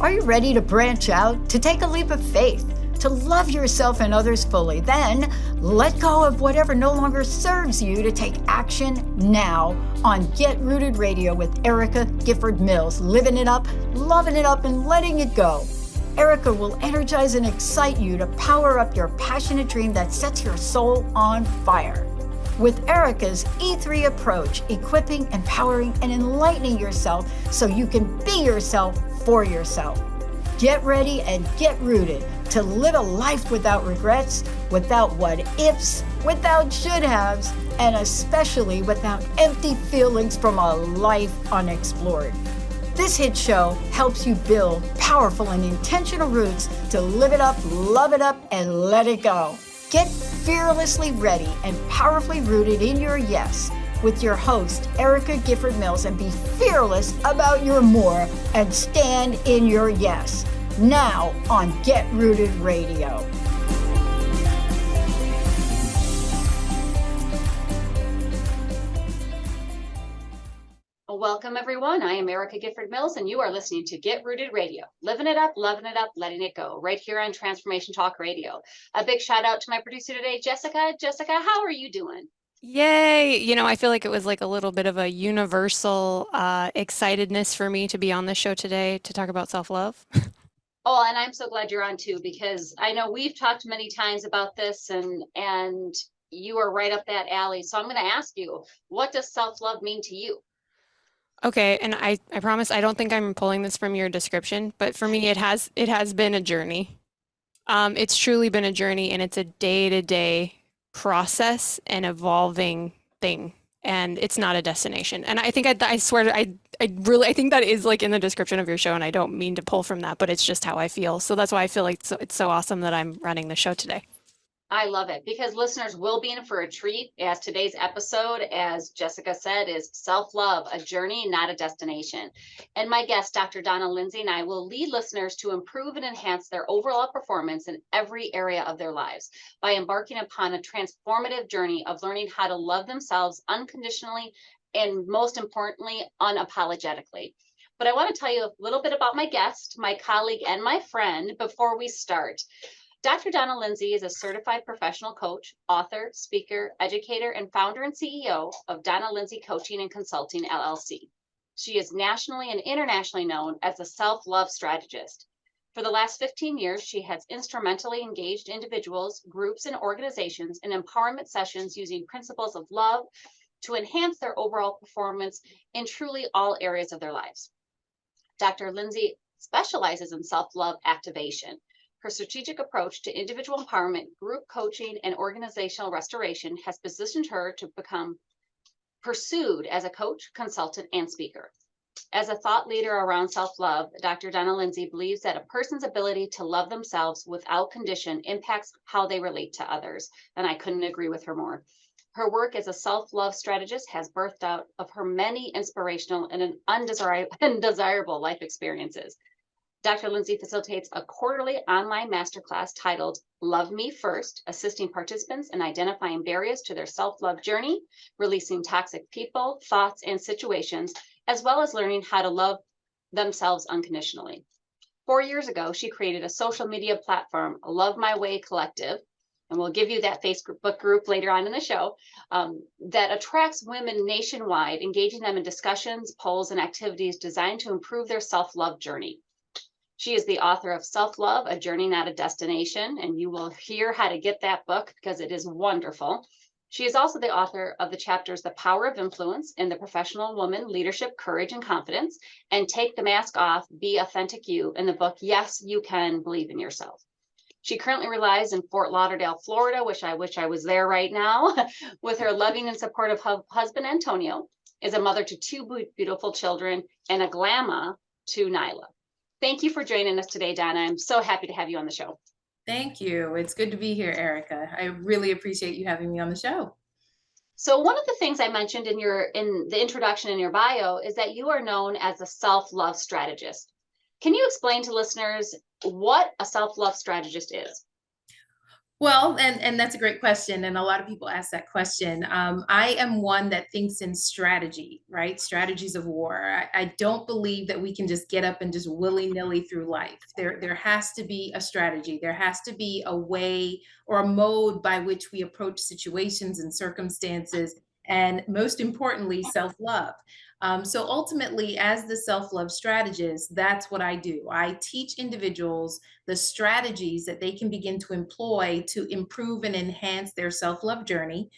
Are you ready to branch out, to take a leap of faith, to love yourself and others fully? Then let go of whatever no longer serves you to take action now on Get Rooted Radio with Erica Gifford Mills, living it up, loving it up, and letting it go. Erica will energize and excite you to power up your passionate dream that sets your soul on fire. With Erica's E3 approach, equipping, empowering, and enlightening yourself so you can be yourself for yourself. Get ready and get rooted to live a life without regrets, without what ifs, without should haves, and especially without empty feelings from a life unexplored. This hit show helps you build powerful and intentional roots to live it up, love it up, and let it go. Get fearlessly ready and powerfully rooted in your yes with your host, Erica Gifford Mills, and be fearless about your more and stand in your yes. Now on Get Rooted Radio. Welcome, everyone. I am Erica Gifford Mills, and you are listening to Get Rooted Radio. Living it up, loving it up, letting it go, right here on Transformation Talk Radio. A big shout out to my producer today, Jessica. Jessica, how are you doing? Yay! I feel like it was like a little bit of a universal excitedness for me to be on the show today to talk about self-love. Oh, and I'm so glad you're on too, because I know we've talked many times about this, and you are right up that alley. So I'm going to ask you, what does self-love mean to you? Okay, and I promise I don't think I'm pulling this from your description, but for me it has been a journey. It's truly been a journey, and it's a day-to-day process and evolving thing, and it's not a destination. And I think I swear I think that is like in the description of your show, and I don't mean to pull from that, but it's just how I feel. So that's why I feel like it's so awesome that I'm running the show today. I love it, because listeners will be in for a treat, as today's episode, as Jessica said, is self-love, a journey, not a destination. And my guest, Dr. Donna Lindsay, and I will lead listeners to improve and enhance their overall performance in every area of their lives by embarking upon a transformative journey of learning how to love themselves unconditionally and, most importantly, unapologetically. But I want to tell you a little bit about my guest, my colleague, and my friend before we start. Dr. Donna Lindsay is a certified professional coach, author, speaker, educator, and founder and CEO of Donna Lindsay Coaching and Consulting, LLC. She is nationally and internationally known as a self-love strategist. For the last 15 years, she has instrumentally engaged individuals, groups, and organizations in empowerment sessions using principles of love to enhance their overall performance in truly all areas of their lives. Dr. Lindsay specializes in self-love activation. Her strategic approach to individual empowerment, group coaching, and organizational restoration has positioned her to become pursued as a coach, consultant, and speaker. As a thought leader around self-love, Dr. Donna Lindsay believes that a person's ability to love themselves without condition impacts how they relate to others, and I couldn't agree with her more. Her work as a self-love strategist has birthed out of her many inspirational and undesirable life experiences. Dr. Lindsay facilitates a quarterly online masterclass titled Love Me First, assisting participants in identifying barriers to their self-love journey, releasing toxic people, thoughts, and situations, as well as learning how to love themselves unconditionally. 4 years ago, she created a social media platform, Love My Way Collective, and we'll give you that Facebook group later on in the show, that attracts women nationwide, engaging them in discussions, polls, and activities designed to improve their self-love journey. She is the author of Self-Love, A Journey, Not a Destination, and you will hear how to get that book because it is wonderful. She is also the author of the chapters The Power of Influence in the Professional Woman, Leadership, Courage, and Confidence, and Take the Mask Off, Be Authentic You in the book Yes, You Can, Believe in Yourself. She currently resides in Fort Lauderdale, Florida, which I wish I was there right now, with her loving and supportive husband, Antonio, is a mother to 2 beautiful children, and a grandma to Nyla. Thank you for joining us today, Donna. I'm so happy to have you on the show. Thank you. It's good to be here, Erica. I really appreciate you having me on the show. So one of the things I mentioned in the introduction in your bio is that you are known as a self-love strategist. Can you explain to listeners what a self-love strategist is? Well, and that's a great question, and a lot of people ask that question. I am one that thinks in strategy, right? Strategies of war. I don't believe that we can just get up and just willy-nilly through life. There has to be a strategy. There has to be a way or a mode by which we approach situations and circumstances, and most importantly, self-love. So ultimately, as the self-love strategist, that's what I do. I teach individuals the strategies that they can begin to employ to improve and enhance their self love journey,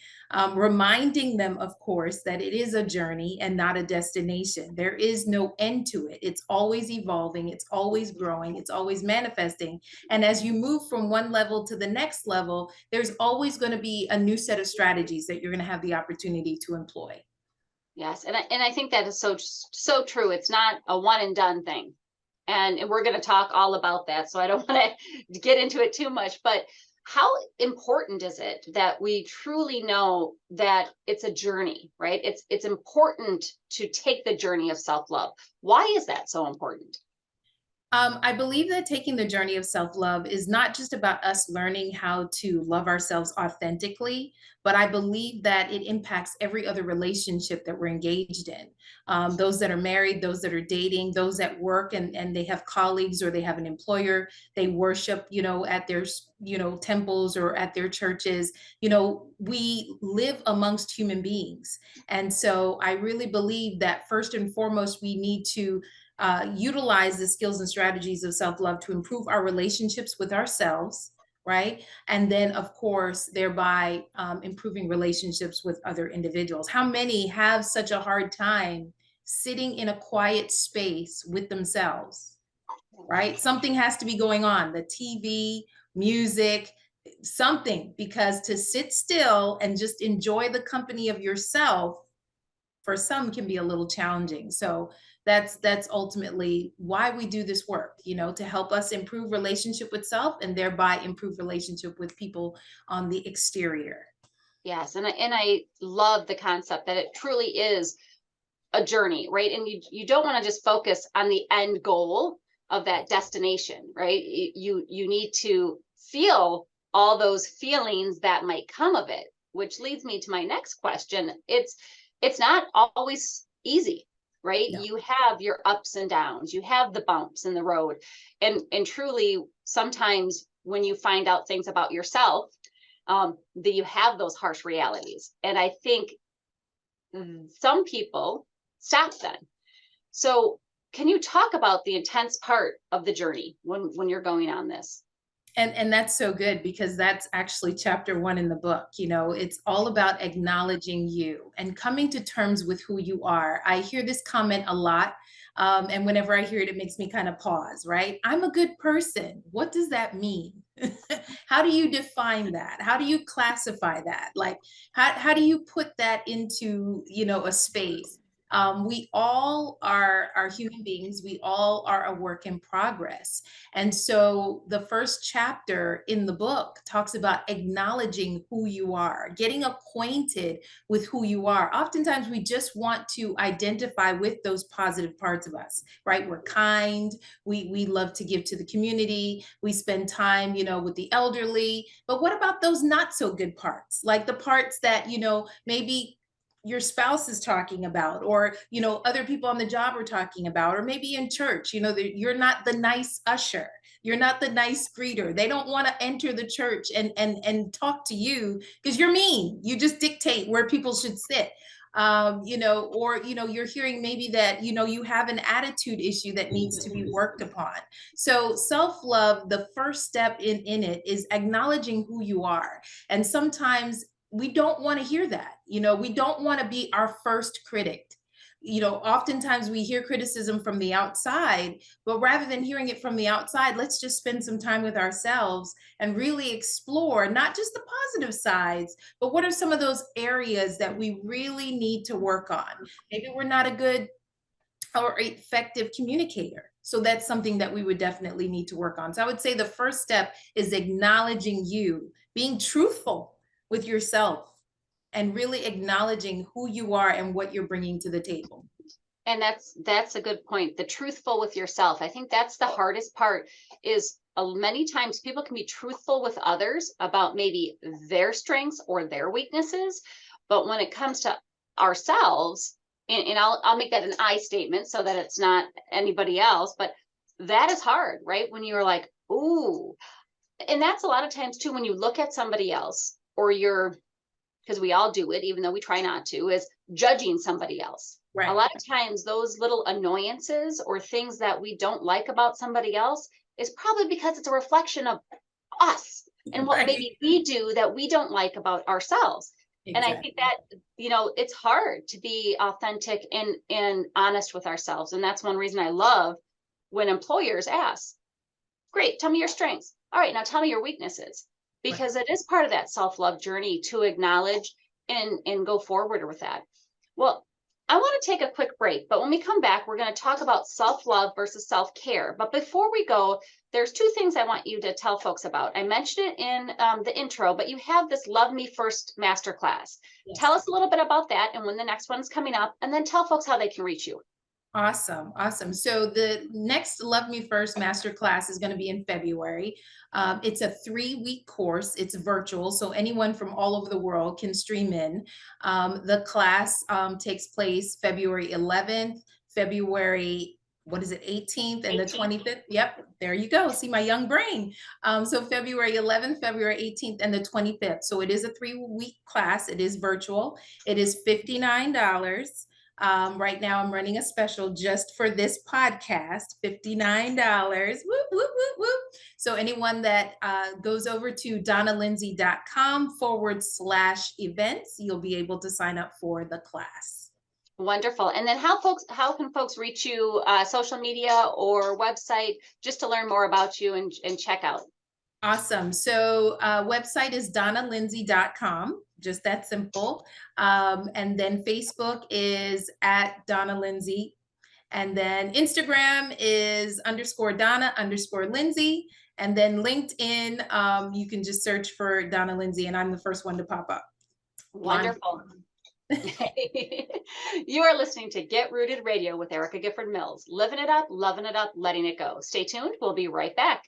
reminding them, of course, that it is a journey and not a destination. There is no end to it. It's always evolving, it's always growing, it's always manifesting. And as you move from one level to the next level, there's always going to be a new set of strategies that you're going to have the opportunity to employ. Yes, and I think that is so true. It's not a one and done thing. And we're going to talk all about that. So I don't want to get into it too much, but how important is it that we truly know that it's a journey, right? It's important to take the journey of self-love. Why is that so important? I believe that taking the journey of self love is not just about us learning how to love ourselves authentically, but I believe that it impacts every other relationship that we're engaged in. Those that are married, those that are dating, those at work and they have colleagues or they have an employer, they worship, at their, temples or at their churches. We live amongst human beings. And so I really believe that first and foremost, we need to utilize the skills and strategies of self love to improve our relationships with ourselves, right? And then, of course, thereby improving relationships with other individuals. How many have such a hard time sitting in a quiet space with themselves, right? Something has to be going on, the TV, music, something, because to sit still and just enjoy the company of yourself for some can be a little challenging. So that's ultimately why we do this work, to help us improve relationship with self and thereby improve relationship with people on the exterior. Yes, and I love the concept that it truly is a journey, right? And you don't want to just focus on the end goal of that destination, right? You need to feel all those feelings that might come of it, which leads me to my next question. It's not always easy, right? No. You have your ups and downs, you have the bumps in the road. And truly, sometimes when you find out things about yourself, that you have those harsh realities. And I think some people stop then. So can you talk about the intense part of the journey when you're going on this? And that's so good because that's actually chapter 1 in the book. It's all about acknowledging you and coming to terms with who you are. I hear this comment a lot. And whenever I hear it, it makes me kind of pause, right? I'm a good person. What does that mean? How do you define that? How do you classify that? Like, how do you put that into, a space? We all are human beings. We all are a work in progress. And so the first chapter in the book talks about acknowledging who you are, getting acquainted with who you are. Oftentimes we just want to identify with those positive parts of us, right? We're kind, we love to give to the community, we spend time, with the elderly. But what about those not so good parts? Like the parts that, maybe your spouse is talking about, or other people on the job are talking about, or maybe in church, you're not the nice usher, you're not the nice greeter. They don't want to enter the church and talk to you because you're mean, you just dictate where people should sit. Or you're hearing maybe that you have an attitude issue that needs to be worked upon. So self-love, the first step in it is acknowledging who you are. And sometimes we don't want to hear that. We don't want to be our first critic. Oftentimes we hear criticism from the outside, but rather than hearing it from the outside, let's just spend some time with ourselves and really explore not just the positive sides, but what are some of those areas that we really need to work on? Maybe we're not a good or effective communicator. So that's something that we would definitely need to work on. So I would say the first step is acknowledging you, being truthful with yourself, and really acknowledging who you are and what you're bringing to the table. And that's a good point. The truthful with yourself. I think that's the hardest part, is many times people can be truthful with others about maybe their strengths or their weaknesses. But when it comes to ourselves, and I'll make that an I statement so that it's not anybody else, but that is hard, right? When you're like, ooh, and that's a lot of times too, when you look at somebody else or because we all do it, even though we try not to, is judging somebody else. Right. A lot of times those little annoyances or things that we don't like about somebody else is probably because it's a reflection of us and what Right. maybe we do that we don't like about ourselves. Exactly. And I think that, it's hard to be authentic and honest with ourselves. And that's one reason I love when employers ask, great, tell me your strengths. All right, now tell me your weaknesses, because it is part of that self-love journey to acknowledge and go forward with that. Well, I want to take a quick break, but when we come back, we're going to talk about self-love versus self-care. But before we go, there's two things I want you to tell folks about. I mentioned it in the intro, but you have this Love Me First Masterclass. Yes. Tell us a little bit about that and when the next one's coming up, and then tell folks how they can reach you. Awesome. So the next Love Me First Masterclass is going to be in February. It's a 3-week course. It's virtual, so anyone from all over the world can stream in. The class takes place February 11th, February 18th, and the 25th. Yep, there you go. See my young brain. So February 11th, February 18th, and the 25th. So it is a 3-week class. It is virtual. It is $59. Right now I'm running a special just for this podcast, $59. Whoop, whoop, whoop, whoop. So anyone that goes over to donnalindsay.com/events, you'll be able to sign up for the class. Wonderful. And then how can folks reach you, social media or website, just to learn more about you and check out? Awesome. So website is donnalindsay.com. Just that simple. And then Facebook is at Donna Lindsay. And then Instagram is _Donna_Lindsay. And then LinkedIn, you can just search for Donna Lindsay, and I'm the first one to pop up. Wonderful. You are listening to Get Rooted Radio with Erica Gifford Mills. Living it up, loving it up, letting it go. Stay tuned. We'll be right back.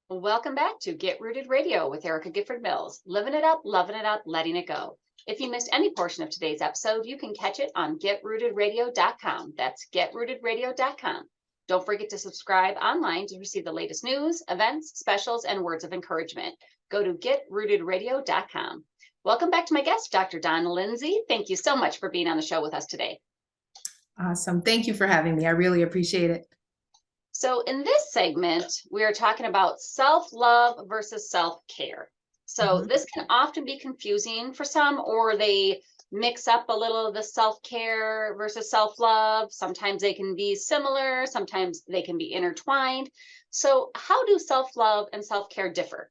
Welcome back to Get Rooted Radio with Erica Gifford Mills. Living it up, loving it up, letting it go. If you missed any portion of today's episode, you can catch it on getrootedradio.com. That's getrootedradio.com. Don't forget to subscribe online to receive the latest news, events, specials, and words of encouragement. Go to getrootedradio.com. Welcome back to my guest, Dr. Donna Lindsay. Thank you so much for being on the show with us today. Awesome. Thank you for having me. I really appreciate it. So in this segment, we are talking about self-love versus self-care. So this can often be confusing for some, or they mix up a little of the self-care versus self-love. Sometimes they can be similar, sometimes they can be intertwined. So how do self-love and self-care differ?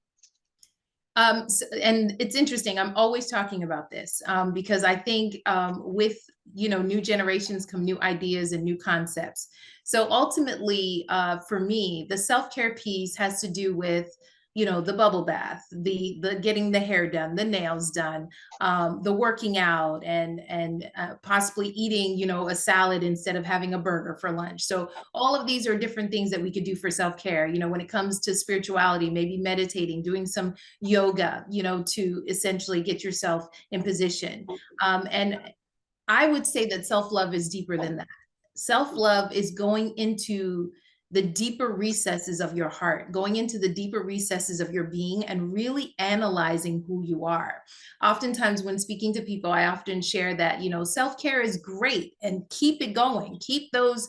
And it's interesting. I'm always talking about this because I think with new generations come new ideas and new concepts. So ultimately, for me, the self-care piece has to do with the bubble bath, the getting the hair done, the nails done, the working out, and possibly eating a salad instead of having a burger for lunch. So all of these are different things that we could do for self-care. When it comes to spirituality, maybe meditating, doing some yoga, to essentially get yourself in position. And I would say that self-love is deeper than that. Self-love is going into the deeper recesses of your heart, going into the deeper recesses of your being and really analyzing who you are. Oftentimes when speaking to people, I often share that, self-care is great and keep it going. Keep those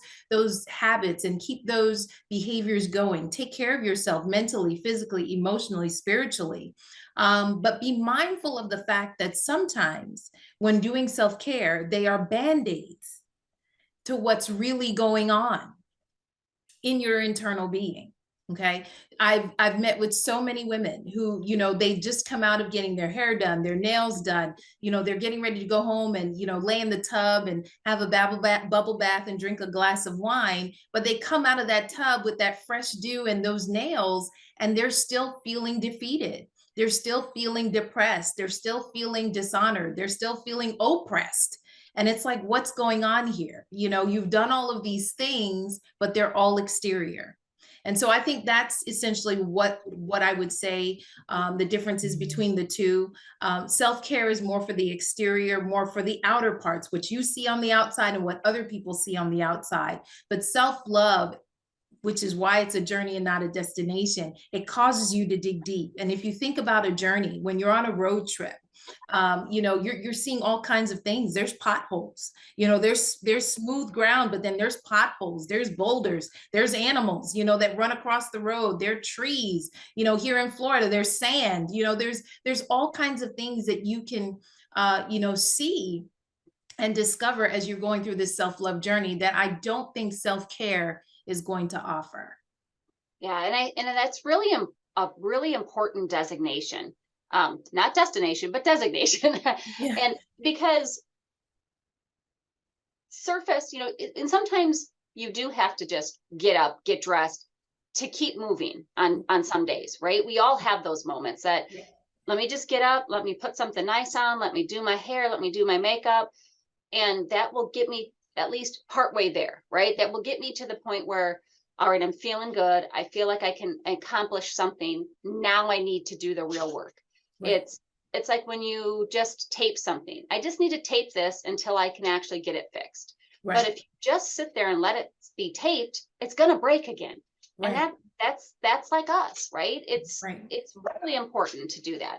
habits and keep those behaviors going. Take care of yourself mentally, physically, emotionally, spiritually. But be mindful of the fact that sometimes when doing self-care, they are band-aids to what's really going on in your internal being. Okay. I've met with so many women who, they just come out of getting their hair done, their nails done, they're getting ready to go home and, lay in the tub and have a bubble bath and drink a glass of wine. But they come out of that tub with that fresh dew and those nails, and they're still feeling defeated. they're still feeling depressed. They're still feeling dishonored. They're still feeling oppressed. And it's like, what's going on here? You've done all of these things, but they're all exterior. And so I think that's essentially what I would say the differences between the two. Self-care is more for the exterior, more for the outer parts, what you see on the outside and what other people see on the outside. But self-love, which is why it's a journey and not a destination, it causes you to dig deep. And if you think about a journey, when you're on a road trip, you're seeing all kinds of things. There's potholes, there's smooth ground, but then there's potholes, there's boulders, there's animals, that run across the road, there are trees, here in Florida, there's sand, there's all kinds of things that you can, see and discover as you're going through this self-love journey that I don't think self-care is going to offer. Yeah, and that's really a really important designation. Not destination, but designation. Yeah. And because surface, and sometimes you do have to just get up, get dressed to keep moving on some days, right? We all have those moments that let me just get up, let me put something nice on, let me do my hair, let me do my makeup. And that will get me at least partway there, right? That will get me to the point where, all right, I'm feeling good. I feel like I can accomplish something. Now I need to do the real work. Right. It's like when you just tape something. I just need to tape this until I can actually get it fixed. Right. But if you just sit there and let it be taped, it's going to break again. Right. And that's like us, right? It's really important to do that.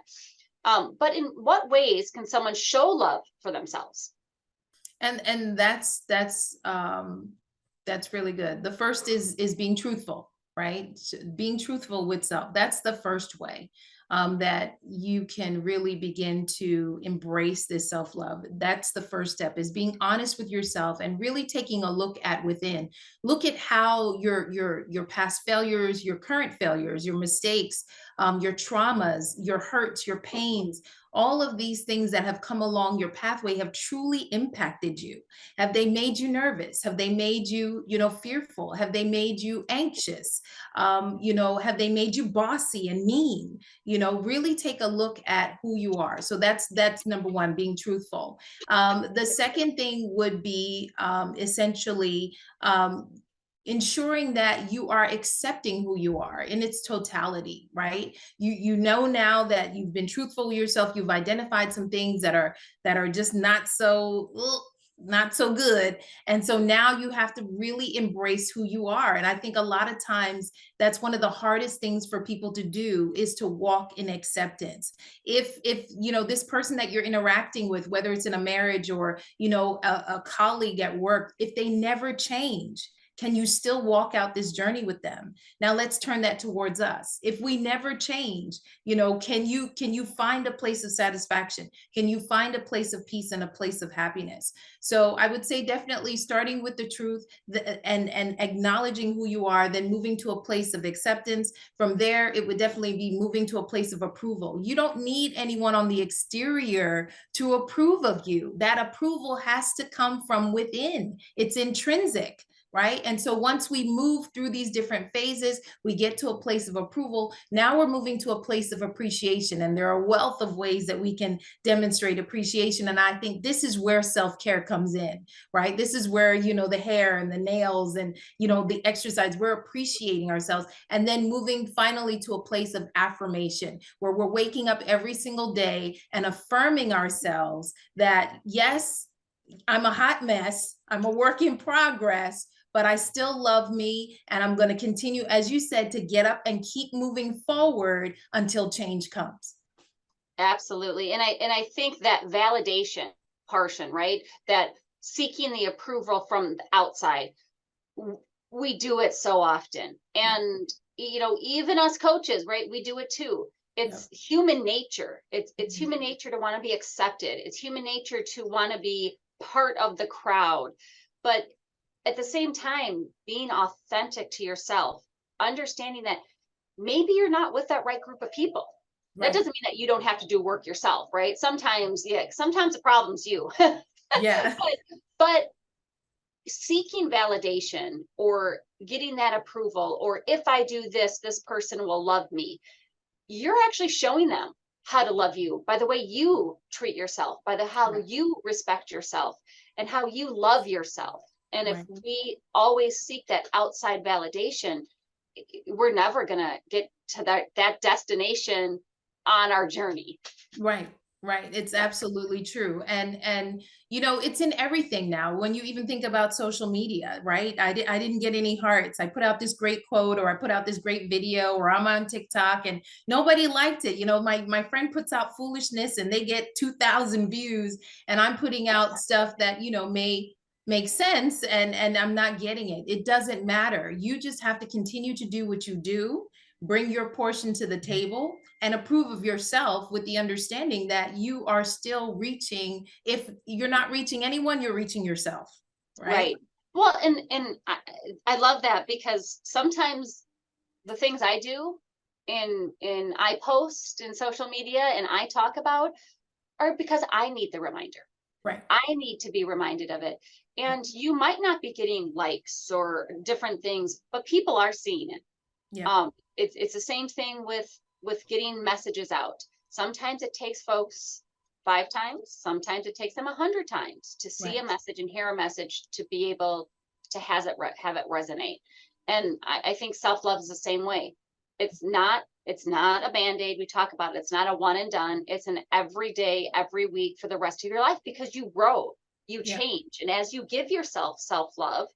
But in what ways can someone show love for themselves? And that's really good. The first is being truthful, right? Being truthful with self. That's the first way that you can really begin to embrace this self-love. That's the first step, is being honest with yourself and really taking a look at within. Look at how your past failures, your current failures, your mistakes, your traumas, your hurts, your pains, all of these things that have come along your pathway have truly impacted you. Have they made you nervous? Have they made you, fearful? Have they made you anxious? Have they made you bossy and mean? Really take a look at who you are. So that's number one, being truthful. The second thing would be essentially ensuring that you are accepting who you are in its totality, right? You know now that you've been truthful with yourself, you've identified some things that are just not so good. And so now you have to really embrace who you are. And I think a lot of times that's one of the hardest things for people to do, is to walk in acceptance. If this person that you're interacting with, whether it's in a marriage or, a colleague at work, if they never change, can you still walk out this journey with them? Now let's turn that towards us. If we never change, can you find a place of satisfaction? Can you find a place of peace and a place of happiness? So I would say definitely starting with the truth and acknowledging who you are, then moving to a place of acceptance. From there, it would definitely be moving to a place of approval. You don't need anyone on the exterior to approve of you. That approval has to come from within. It's intrinsic. Right? And so once we move through these different phases, we get to a place of approval. Now we're moving to a place of appreciation. And there are a wealth of ways that we can demonstrate appreciation. And I think this is where self-care comes in, right? This is where, the hair and the nails and, the exercise, we're appreciating ourselves. And then moving finally to a place of affirmation, where we're waking up every single day and affirming ourselves that, yes, I'm a hot mess, I'm a work in progress, but I still love me, and I'm going to continue, as you said, to get up and keep moving forward until change comes. Absolutely. And I think that validation portion, right? That seeking the approval from the outside, we do it so often. And, even us coaches, right? We do it too. It's human nature. It's human nature to want to be accepted. It's human nature to want to be part of the crowd. But at the same time, being authentic to yourself, understanding that maybe you're not with that right group of people. Right. That doesn't mean that you don't have to do work yourself, right? Sometimes the problem's you. Yeah. but seeking validation or getting that approval, or if I do this, this person will love me. you're actually showing them how to love you by the way you treat yourself, by how you respect yourself and how you love yourself. And if we always seek that outside validation, we're never going to get to that destination on our journey. Right. It's absolutely true. And, you know, it's in everything now. When you even think about social media, right? I didn't get any hearts. I put out this great quote, or I put out this great video, or I'm on TikTok and nobody liked it. You know, my friend puts out foolishness and they get 2,000 views, and I'm putting out stuff that, you know, may make sense, and I'm not getting it. It doesn't matter. You just have to continue to do what you do, bring your portion to the table, and approve of yourself with the understanding that you are still reaching. If you're not reaching anyone, you're reaching yourself. Right. Well, and I love that, because sometimes the things I do and I post in social media and I talk about are because I need the reminder. Right. I need to be reminded of it. And you might not be getting likes or different things, but people are seeing it. Yeah. It's the same thing with getting messages out. Sometimes it takes folks 5 times, sometimes it takes them 100 times to see a message and hear a message to be able to have it resonate. And I think self-love is the same way. It's not a band-aid. We talk about it. It's not a one and done. It's an every day, every week for the rest of your life, because you grow, you change. And as you give yourself self-love,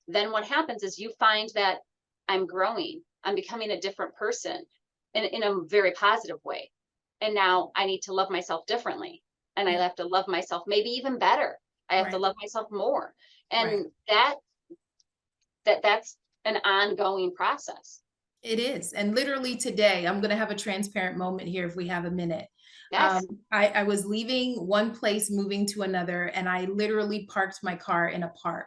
then what happens is you find that I'm growing, I'm becoming a different person in a very positive way. And now I need to love myself differently. And I have to love myself maybe even better. I have to love myself more. And that's an ongoing process. It is. And literally today, I'm going to have a transparent moment here if we have a minute. Yes. I was leaving one place, moving to another, and I literally parked my car in a park.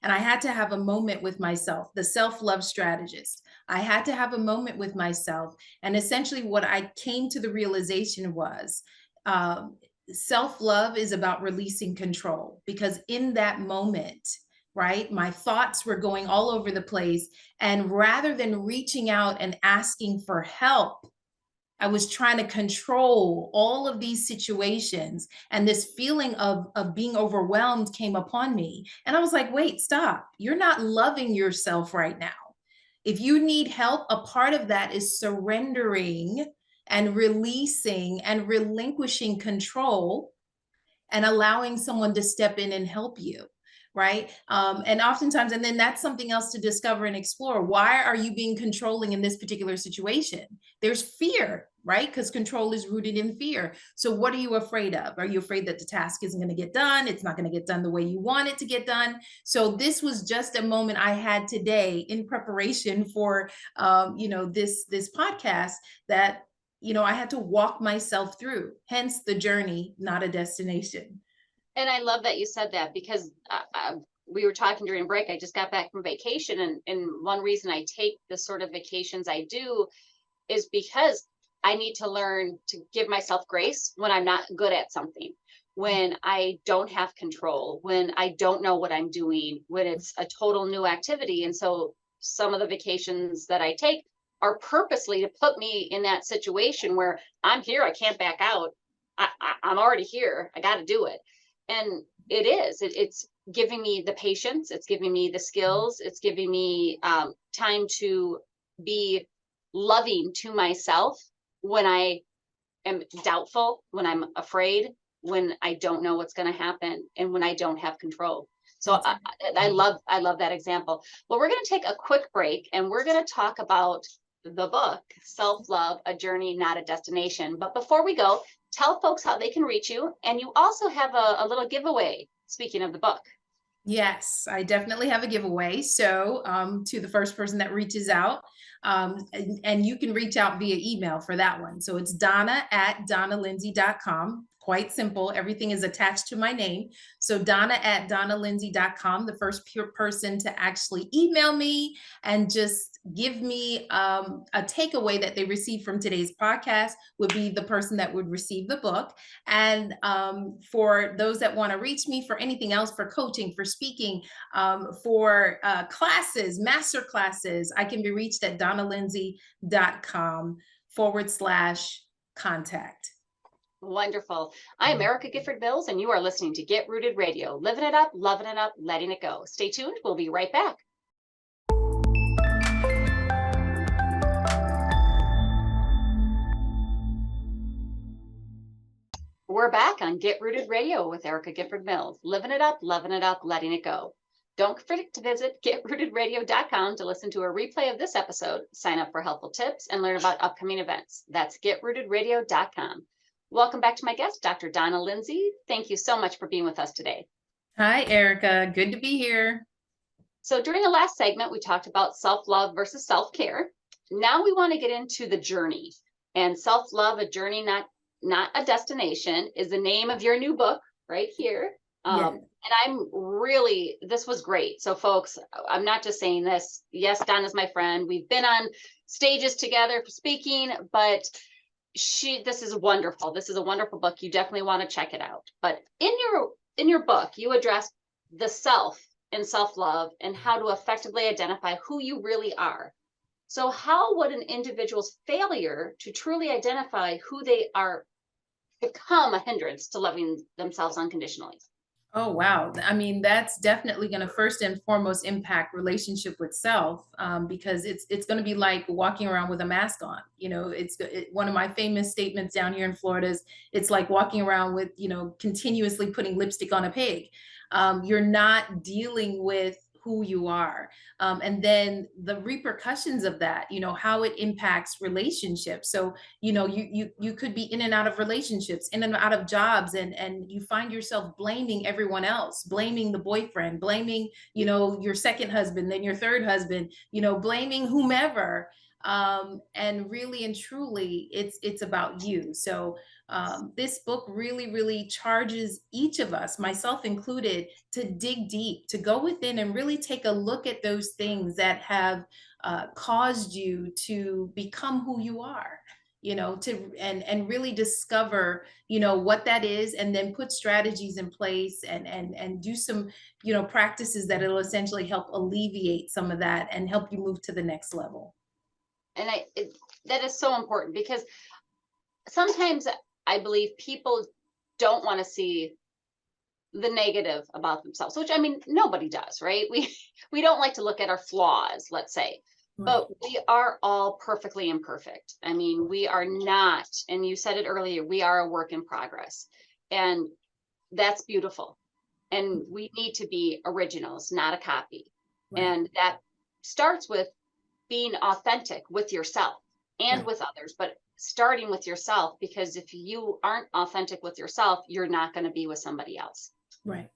And I had to have a moment with myself, the self-love strategist. I had to have a moment with myself. And essentially what I came to the realization was, self-love is about releasing control, because in that moment, right, my thoughts were going all over the place. And rather than reaching out and asking for help, I was trying to control all of these situations, and this feeling of being overwhelmed came upon me. And I was like, wait, stop. You're not loving yourself right now. If you need help, a part of that is surrendering and releasing and relinquishing control and allowing someone to step in and help you. Right. And oftentimes, and then that's something else to discover and explore. Why are you being controlling in this particular situation? There's fear, right? Because control is rooted in fear. So what are you afraid of? Are you afraid that the task isn't going to get done? It's not going to get done the way you want it to get done. So this was just a moment I had today in preparation for, this podcast that, I had to walk myself through, hence the journey, not a destination. And I love that you said that, because we were talking during break. I just got back from vacation. And one reason I take the sort of vacations I do is because I need to learn to give myself grace when I'm not good at something, when I don't have control, when I don't know what I'm doing, when it's a total new activity. And so some of the vacations that I take are purposely to put me in that situation where I'm here, I can't back out. I'm already here. I got to do it. And it's giving me the patience. It's giving me the skills. It's giving me time to be loving to myself when I am doubtful, when I'm afraid, when I don't know what's going to happen, and when I don't have control. So I love that example. Well, we're going to take a quick break, and we're going to talk about the book, Self-Love, A Journey, Not a Destination. But before we go, tell folks how they can reach you. And you also have a little giveaway, speaking of the book. Yes, I definitely have a giveaway. So to the first person that reaches out, and you can reach out via email for that one. So it's donna@donnalindsay.com. Quite simple. Everything is attached to my name. So donna@donnalindsay.com. The first person to actually email me and just give me a takeaway that they received from today's podcast would be the person that would receive the book. And for those that want to reach me for anything else, for coaching, for speaking, for classes, master classes, I can be reached at donnalindsay.com. /contact. Wonderful. I am Erica Gifford Mills, and you are listening to Get Rooted Radio. Living it up, loving it up, letting it go. Stay tuned. We'll be right back. We're back on Get Rooted Radio with Erica Gifford Mills. Living it up, loving it up, letting it go. Don't forget to visit getrootedradio.com to listen to a replay of this episode, sign up for helpful tips, and learn about upcoming events. That's getrootedradio.com. Welcome back to my guest, Dr. Donna Lindsay. Thank you so much for being with us today. Hi, Erica. Good to be here. So during the last segment, we talked about self-love versus self-care. Now we want to get into the journey. And self-love, a journey, not a destination, is the name of your new book right here. Yes. And I'm really, this was great. So folks, I'm not just saying this. Yes, Donna's my friend. We've been on stages together for speaking, but this is wonderful. This is a wonderful book. You definitely want to check it out. But in your book, you address the self and self-love and how to effectively identify who you really are. So how would an individual's failure to truly identify who they are become a hindrance to loving themselves unconditionally? Oh, wow. I mean, that's definitely going to first and foremost impact relationship with self, because it's going to be like walking around with a mask on. You know, one of my famous statements down here in Florida is it's like walking around with, continuously putting lipstick on a pig. You're not dealing with who you are. And then the repercussions of that, how it impacts relationships. So, you could be in and out of relationships, in and out of jobs, and you find yourself blaming everyone else, blaming the boyfriend, blaming, your second husband, then your third husband, blaming whomever. And really and truly, it's about you. So this book really, really charges each of us, myself included, to dig deep, to go within and really take a look at those things that have caused you to become who you are, and really discover, what that is, and then put strategies in place and do some, practices that will essentially help alleviate some of that and help you move to the next level. And that is so important, because sometimes I believe people don't want to see the negative about themselves, which, I mean, nobody does, right? We don't like to look at our flaws, let's say, but we are all perfectly imperfect. I mean, we are not, and you said it earlier, we are a work in progress, and that's beautiful. And we need to be originals, not a copy. Right. And that starts with being authentic with yourself and with others, but starting with yourself, because if you aren't authentic with yourself, you're not going to be with somebody else. Right.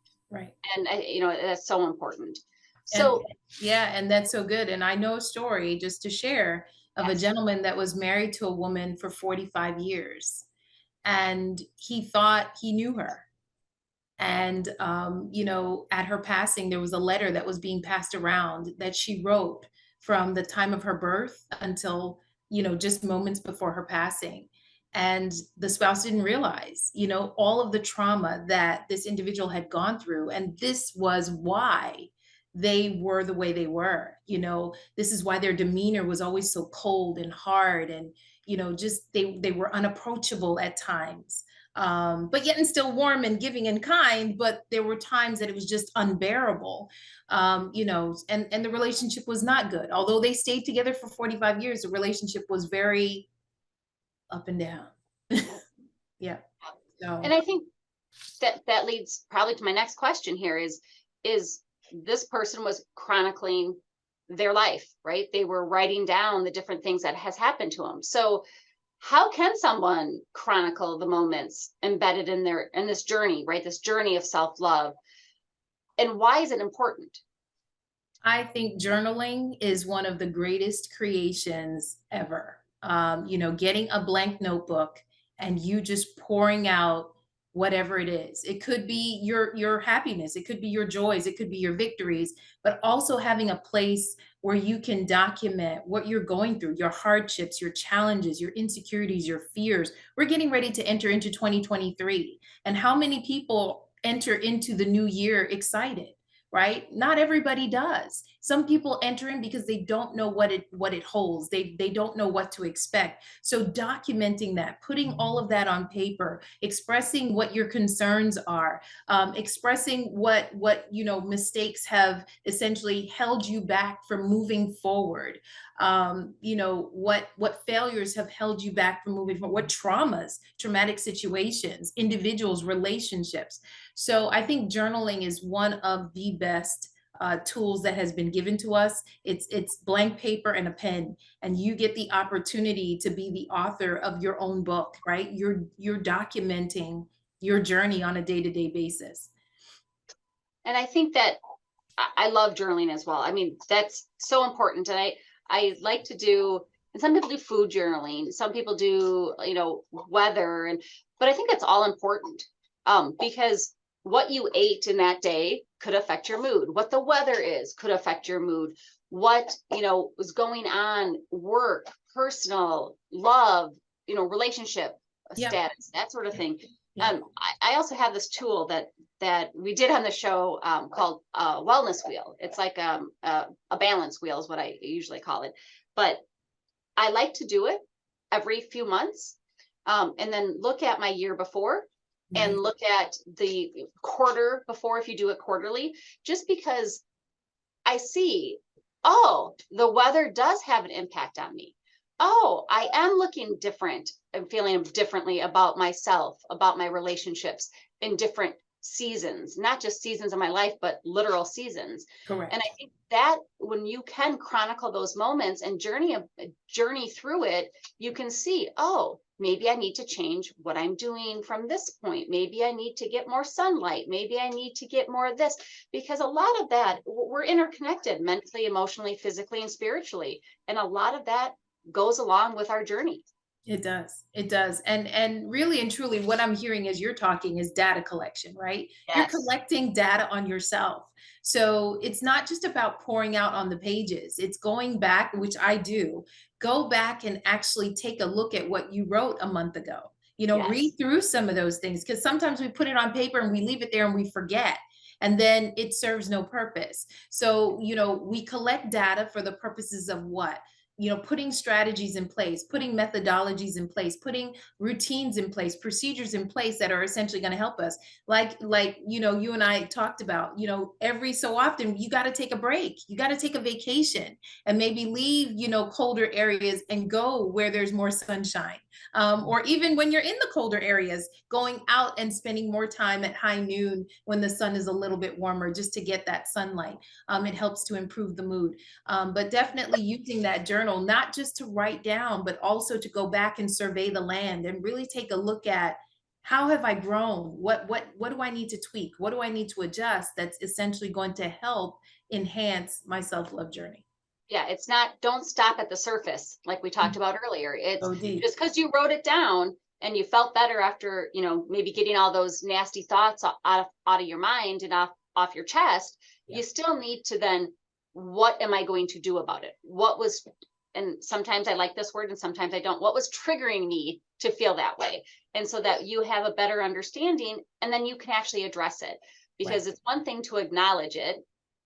And that's so important. So and that's so good. And I know a story, just to share, of a gentleman that was married to a woman for 45 years, and he thought he knew her. And at her passing, there was a letter that was being passed around that she wrote from the time of her birth until, just moments before her passing. And the spouse didn't realize, all of the trauma that this individual had gone through. And this was why they were the way they were. This is why their demeanor was always so cold and hard, and, just they were unapproachable at times. But yet and still warm and giving and kind, but there were times that it was just unbearable, and the relationship was not good. Although they stayed together for 45 years, the relationship was very up and down. Yeah. So. And I think that leads probably to my next question here is this person was chronicling their life, right? They were writing down the different things that has happened to them. So how can someone chronicle the moments embedded in this journey, right? This journey of self-love, and why is it important? I think journaling is one of the greatest creations ever. Getting a blank notebook and you just pouring out whatever it is. It could be your happiness, it could be your joys, it could be your victories, but also having a place where you can document what you're going through, your hardships, your challenges, your insecurities, your fears. We're getting ready to enter into 2023. And how many people enter into the new year excited, right? Not everybody does. Some people enter in because they don't know what it holds. They don't know what to expect. So documenting that, putting all of that on paper, expressing what your concerns are, expressing what mistakes have essentially held you back from moving forward. What failures have held you back from moving forward, what traumatic situations, individuals, relationships. So I think journaling is one of the best tools that has been given to us. It's blank paper and a pen, and you get the opportunity to be the author of your own book, right? You're documenting your journey on a day-to-day basis. And I think that I love journaling as well. I mean, that's so important. And I like to do, and some people do food journaling, some people do, weather, but I think it's all important, because what you ate in that day could affect your mood. What the weather is could affect your mood. What, was going on, work, personal, love, relationship status, that sort of thing. Yeah. I also have this tool that we did on the show called Wellness Wheel. It's like a balance wheel is what I usually call it. But I like to do it every few months, and then look at my year before and look at the quarter before if you do it quarterly, just because I see, oh, the weather does have an impact on me. Oh, I am looking different and feeling differently about myself, about my relationships in different seasons, not just seasons of my life, but literal seasons. Correct. And I think that when you can chronicle those moments and journey through it, you can see, oh, maybe I need to change what I'm doing from this point. Maybe I need to get more sunlight. Maybe I need to get more of this, because a lot of that, we're interconnected mentally, emotionally, physically, and spiritually. And a lot of that goes along with our journey. It does. It does. And really and truly what I'm hearing as you're talking is data collection, right? Yes. You're collecting data on yourself. So it's not just about pouring out on the pages. It's going back, which I do, go back and actually take a look at what you wrote a month ago. Yes. Read through some of those things, because sometimes we put it on paper and we leave it there and we forget. And then it serves no purpose. So, we collect data for the purposes of what? Putting strategies in place, putting methodologies in place, putting routines in place, procedures in place that are essentially going to help us. Like, you and I talked about, every so often you got to take a break, you got to take a vacation and maybe leave, colder areas and go where there's more sunshine. Or even when you're in the colder areas, going out and spending more time at high noon when the sun is a little bit warmer, just to get that sunlight. It helps to improve the mood. But definitely using that journal, not just to write down, but also to go back and survey the land and really take a look at, how have I grown? What do I need to tweak? What do I need to adjust that's essentially going to help enhance my self-love journey? Yeah, it's not, don't stop at the surface like we talked about earlier. It's just because you wrote it down and you felt better after, maybe getting all those nasty thoughts out of your mind and off your chest, you still need to then, what am I going to do about it? What was, and sometimes I like this word and sometimes I don't, what was triggering me to feel that way? And so that you have a better understanding, and then you can actually address it, because it's one thing to acknowledge it,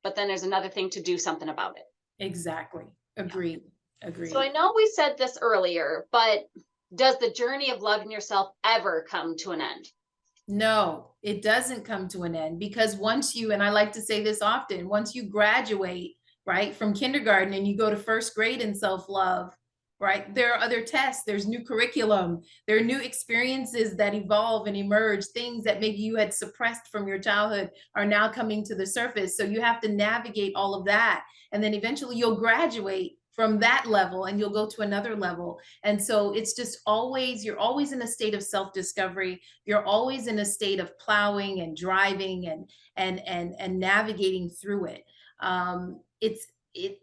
but then there's another thing to do something about it. Exactly. Agreed. So I know we said this earlier, but does the journey of loving yourself ever come to an end? No, it doesn't come to an end, because once you, and I like to say this often, once you graduate, right, from kindergarten and you go to first grade in self-love, right, there are other tests, there's new curriculum, there are new experiences that evolve and emerge, things that maybe you had suppressed from your childhood are now coming to the surface. So you have to navigate all of that. And then eventually you'll graduate from that level and you'll go to another level. And so it's just always, you're always in a state of self-discovery. You're always in a state of plowing and driving and navigating through it.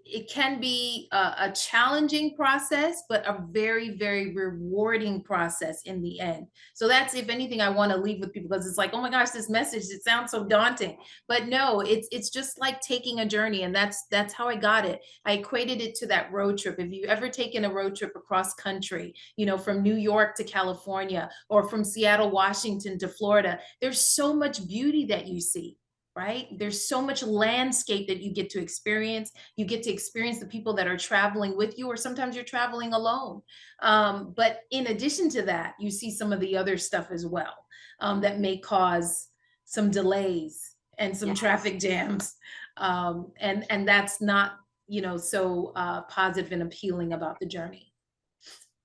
It can be a challenging process, but a very, very rewarding process in the end. So that's, if anything, I want to leave with people, because it's like, oh my gosh, this message, it sounds so daunting, but no, it's just like taking a journey. And that's how I got it. I equated it to that road trip. If you've ever taken a road trip across country, from New York to California, or from Seattle, Washington to Florida, there's so much beauty that you see. right? There's so much landscape that you get to experience. You get to experience the people that are traveling with you, or sometimes you're traveling alone. But in addition to that, you see some of the other stuff as well, that may cause some delays and some Yes. traffic jams. And that's not, so positive and appealing about the journey.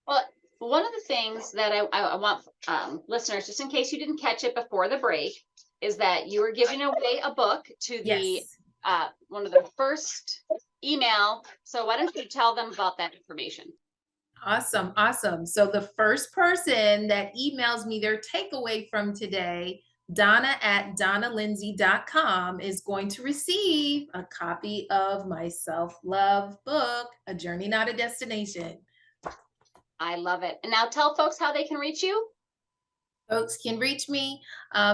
Well, one of the things that I want listeners, just in case you didn't catch it before the break, is that you were giving away a book to the Yes. one of the first email. So why don't you tell them about that information? Awesome. Awesome. So the first person that emails me their takeaway from today, Donna@DonnaLindsay.com, is going to receive a copy of my self-love book, A Journey, Not a Destination. I love it. And now tell folks how they can reach you. Folks can reach me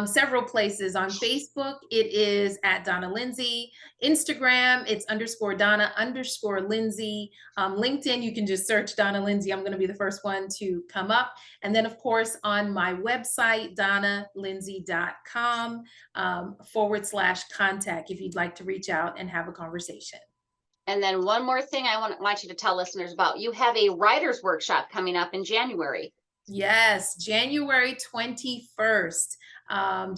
several places. On Facebook, it is at Donna Lindsay. Instagram, it's _Donna_Lindsay. LinkedIn, you can just search Donna Lindsay. I'm going to be the first one to come up. And then, of course, on my website, DonnaLindsay.com /contact, if you'd like to reach out and have a conversation. And then one more thing I want you to tell listeners about. You have a writer's workshop coming up in January. Yes, January 21st.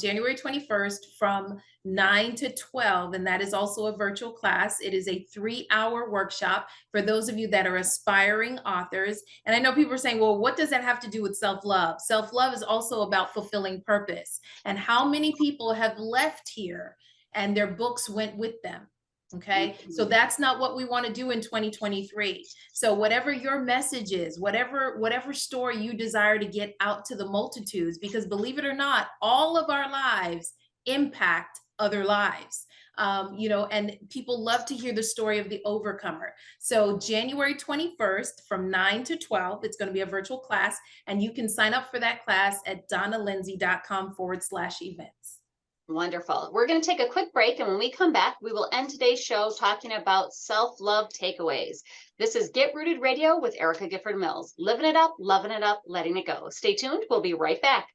January 21st from 9 to 12. And that is also a virtual class. It is a 3-hour workshop for those of you that are aspiring authors. And I know people are saying, well, what does that have to do with self-love? Self-love is also about fulfilling purpose. And how many people have left here and their books went with them? Okay, so that's not what we want to do in 2023. So whatever your message is, whatever story you desire to get out to the multitudes, because believe it or not, all of our lives impact other lives. And people love to hear the story of the overcomer. So January 21st from 9 to 12, it's going to be a virtual class, and you can sign up for that class at DonnaLindsay.com /events. Wonderful. We're going to take a quick break, and when we come back, we will end today's show talking about self-love takeaways. This is Get Rooted Radio with Erica Gifford Mills. Living it up, loving it up, letting it go. Stay tuned. We'll be right back.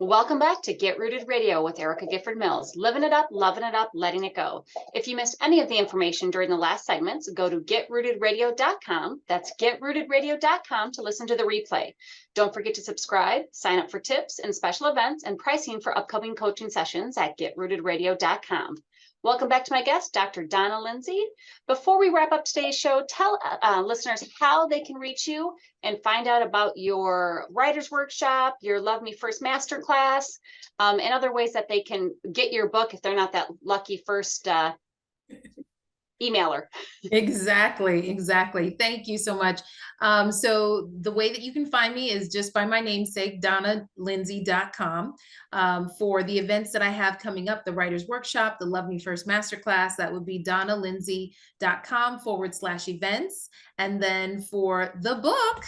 Welcome back to Get Rooted Radio with Erica Gifford Mills. Living it up, loving it up, letting it go. If you missed any of the information during the last segments, go to getrootedradio.com. That's getrootedradio.com to listen to the replay. Don't forget to subscribe, sign up for tips and special events and pricing for upcoming coaching sessions at getrootedradio.com. Welcome back to my guest, Dr. Donna Lindsay. Before we wrap up today's show, tell listeners how they can reach you and find out about your writer's workshop, your Love Me First Masterclass, and other ways that they can get your book if they're not that lucky first emailer. Exactly. Thank you so much. So the way that you can find me is just by my namesake, DonnaLindsay.com. For the events that I have coming up, the Writers Workshop, the Love Me First Masterclass, that would be DonnaLindsay.com /events. And then for the book,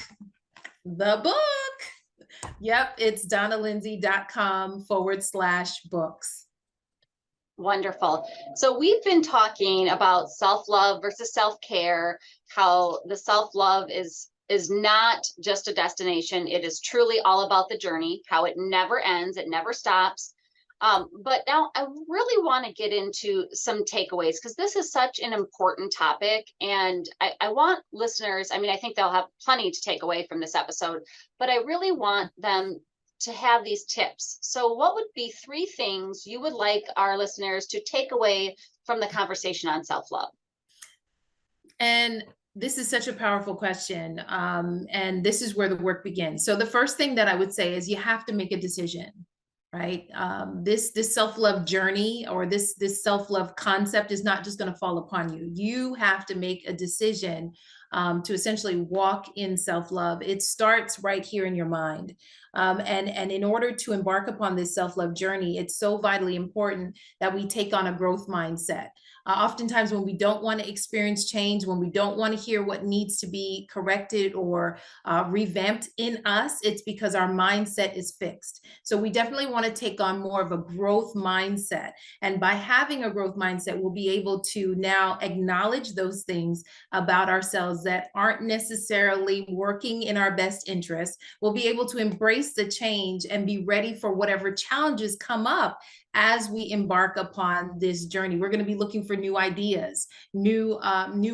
yep, it's DonnaLindsay.com /books. Wonderful. So we've been talking about self-love versus self-care, how the self-love is not just a destination. It is truly all about the journey, how it never ends, it never stops. But now I really want to get into some takeaways, because this is such an important topic. And I want listeners, I think they'll have plenty to take away from this episode, but I really want them to have these tips. So what would be 3 things you would like our listeners to take away from the conversation on self-love? And this is such a powerful question. And this is where the work begins. So the first thing that I would say is you have to make a decision, right? This self-love journey, or this self-love concept, is not just going to fall upon you. You have to make a decision to essentially walk in self-love. It starts right here in your mind. And in order to embark upon this self-love journey, it's so vitally important that we take on a growth mindset. Oftentimes when we don't want to experience change, when we don't want to hear what needs to be corrected or revamped in us, it's because our mindset is fixed. So we definitely want to take on more of a growth mindset. And by having a growth mindset, we'll be able to now acknowledge those things about ourselves that aren't necessarily working in our best interest. We'll be able to embrace the change and be ready for whatever challenges come up as we embark upon this journey. We're going to be looking for new ideas, new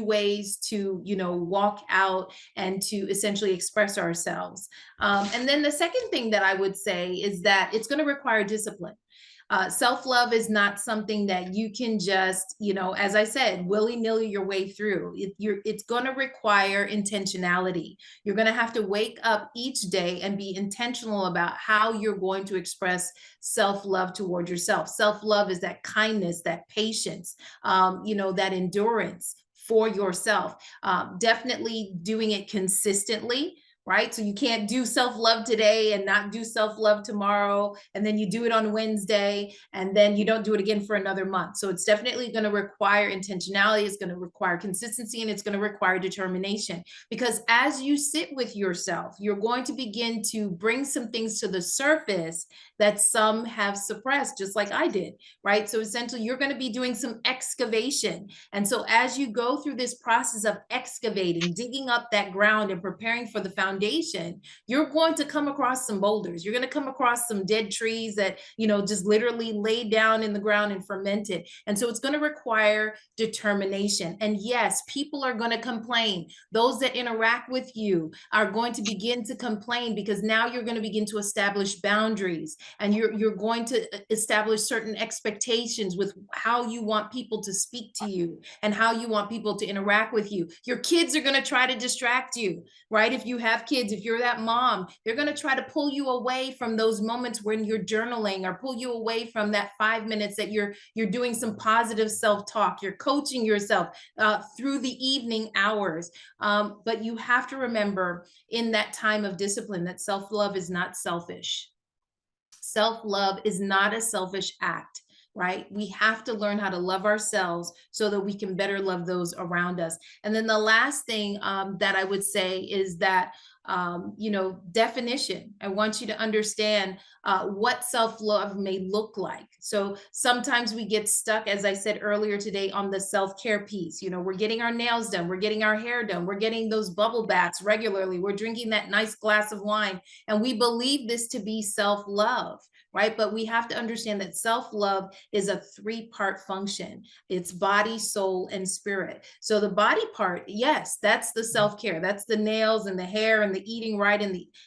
ways to, walk out and to essentially express ourselves. And then the second thing that I would say is that it's going to require discipline. Self-love is not something that you can just, as I said, willy-nilly your way through. It's going to require intentionality. You're going to have to wake up each day and be intentional about how you're going to express self-love toward yourself. Self-love is that kindness, that patience, that endurance for yourself. Definitely doing it consistently. Right? So you can't do self-love today and not do self-love tomorrow. And then you do it on Wednesday and then you don't do it again for another month. So it's definitely going to require intentionality. It's going to require consistency, and it's going to require determination, because as you sit with yourself, you're going to begin to bring some things to the surface that some have suppressed, just like I did. Right? So essentially you're going to be doing some excavation. And so as you go through this process of excavating, digging up that ground and preparing for the foundation, you're going to come across some boulders. You're going to come across some dead trees that, just literally laid down in the ground and fermented. And so it's going to require determination. And yes, people are going to complain. Those that interact with you are going to begin to complain, because now you're going to begin to establish boundaries, and you're going to establish certain expectations with how you want people to speak to you and how you want people to interact with you. Your kids are going to try to distract you, right? If you have kids, if you're that mom, they're going to try to pull you away from those moments when you're journaling, or pull you away from that 5 minutes that you're doing some positive self-talk. You're coaching yourself through the evening hours. But you have to remember in that time of discipline that self-love is not selfish. Self-love is not a selfish act. Right? We have to learn how to love ourselves so that we can better love those around us. And then the last thing that I would say is that, definition. I want you to understand what self-love may look like. So sometimes we get stuck, as I said earlier today, on the self-care piece. We're getting our nails done, we're getting our hair done, we're getting those bubble baths regularly, we're drinking that nice glass of wine, and we believe this to be self-love. Right? But we have to understand that self-love is a 3-part function. It's body, soul, and spirit. So the body part, yes, that's the self-care. That's the nails and the hair and the eating right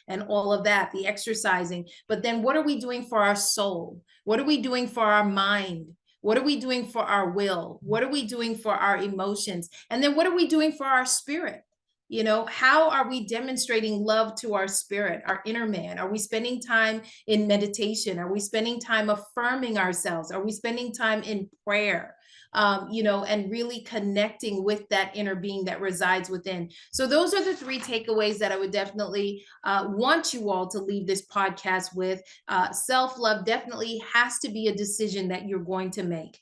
and all of that, the exercising. But then what are we doing for our soul? What are we doing for our mind? What are we doing for our will? What are we doing for our emotions? And then what are we doing for our spirit? How are we demonstrating love to our spirit, our inner man? Are we spending time in meditation? Are we spending time affirming ourselves? Are we spending time in prayer? And really connecting with that inner being that resides within. So those are the 3 takeaways that I would definitely want you all to leave this podcast with. Self-love definitely has to be a decision that you're going to make.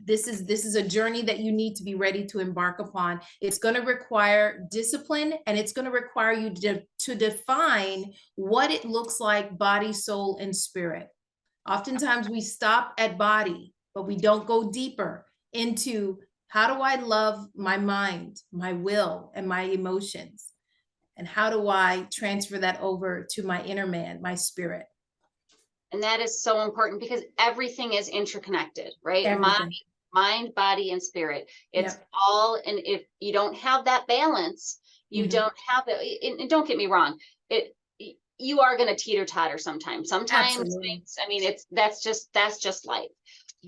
This is a journey that you need to be ready to embark upon. It's going to require discipline, and it's going to require you to define what it looks like, body, soul, and spirit. Oftentimes we stop at body, but we don't go deeper into how do I love my mind, my will, and my emotions? And how do I transfer that over to my inner man, my spirit? And that is so important, because everything is interconnected, right? Everything. Mind, body, and spirit. It's Yep. all, and if you don't have that balance, you don't have it. And don't get me wrong, you are going to teeter totter sometimes. Sometimes Absolutely. things, that's just life.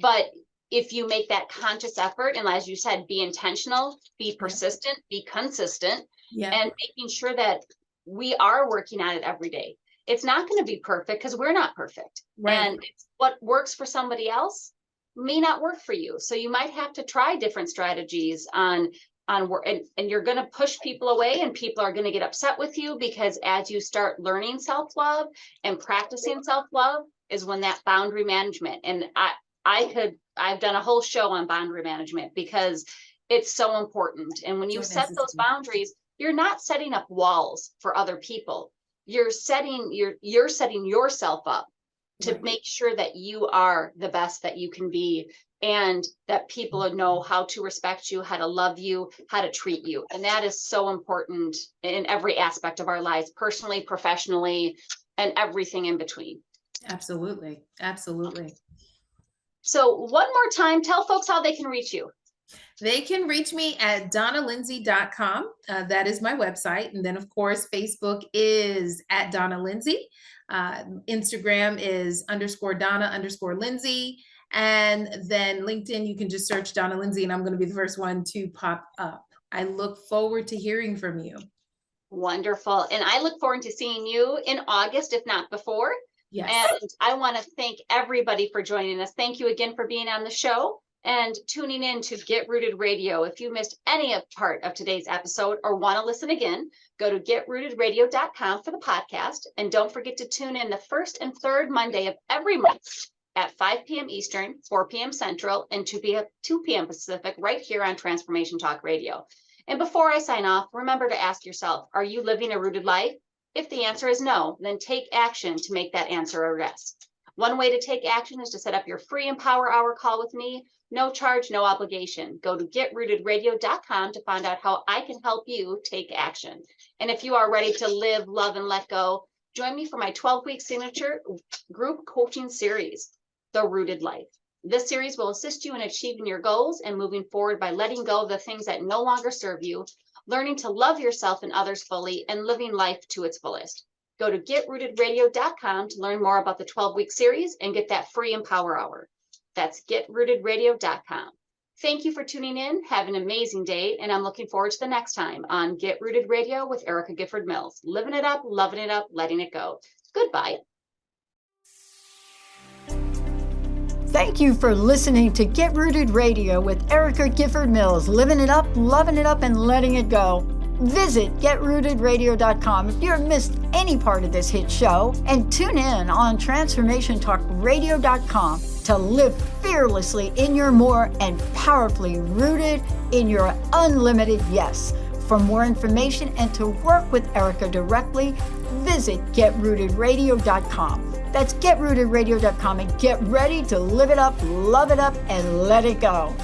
But if you make that conscious effort, and as you said, be intentional, be persistent, be consistent, and making sure that we are working on it every day. It's not going to be perfect, because we're not perfect. Right. And what works for somebody else may not work for you. So you might have to try different strategies on work, and you're going to push people away, and people are going to get upset with you, because as you start learning self-love and practicing self-love is when that boundary management. And I've done a whole show on boundary management because it's so important. And when you So set those necessary. boundaries, you're not setting up walls for other people. You're setting yourself up to Right. make sure that you are the best that you can be, and that people know how to respect you, how to love you, how to treat you. And that is so important in every aspect of our lives, personally, professionally, and everything in between. Absolutely. Absolutely. So one more time, tell folks how they can reach you. They can reach me at donnalindsay.com. That is my website. And then, of course, Facebook is at Donna Lindsay. Instagram is _Donna_Lindsay. And then LinkedIn, you can just search Donna Lindsay, and I'm going to be the first one to pop up. I look forward to hearing from you. Wonderful. And I look forward to seeing you in August, if not before. Yes. And I want to thank everybody for joining us. Thank you again for being on the show and tuning in to Get Rooted Radio. If you missed any part of today's episode or want to listen again, go to getrootedradio.com for the podcast. And don't forget to tune in the first and third Monday of every month at 5 p.m. Eastern, 4 p.m. Central, and 2 p.m. Pacific, right here on Transformation Talk Radio. And before I sign off, remember to ask yourself, are you living a rooted life? If the answer is no, then take action to make that answer a yes. One way to take action is to set up your free Empower Hour call with me. No charge, no obligation. Go to getrootedradio.com to find out how I can help you take action. And if you are ready to live, love, and let go, join me for my 12-week signature group coaching series, The Rooted Life. This series will assist you in achieving your goals and moving forward by letting go of the things that no longer serve you, learning to love yourself and others fully, and living life to its fullest. Go to getrootedradio.com to learn more about the 12-week series and get that free Empower Hour. That's getrootedradio.com. Thank you for tuning in. Have an amazing day, and I'm looking forward to the next time on Get Rooted Radio with Erica Gifford Mills. Living it up, loving it up, letting it go. Goodbye. Thank you for listening to Get Rooted Radio with Erica Gifford Mills, living it up, loving it up, and letting it go. Visit getrootedradio.com if you've missed any part of this hit show, and tune in on transformationtalkradio.com to live fearlessly in your more and powerfully rooted in your unlimited yes. For more information and to work with Erica directly, visit getrootedradio.com. That's getrootedradio.com, and get ready to live it up, love it up, and let it go.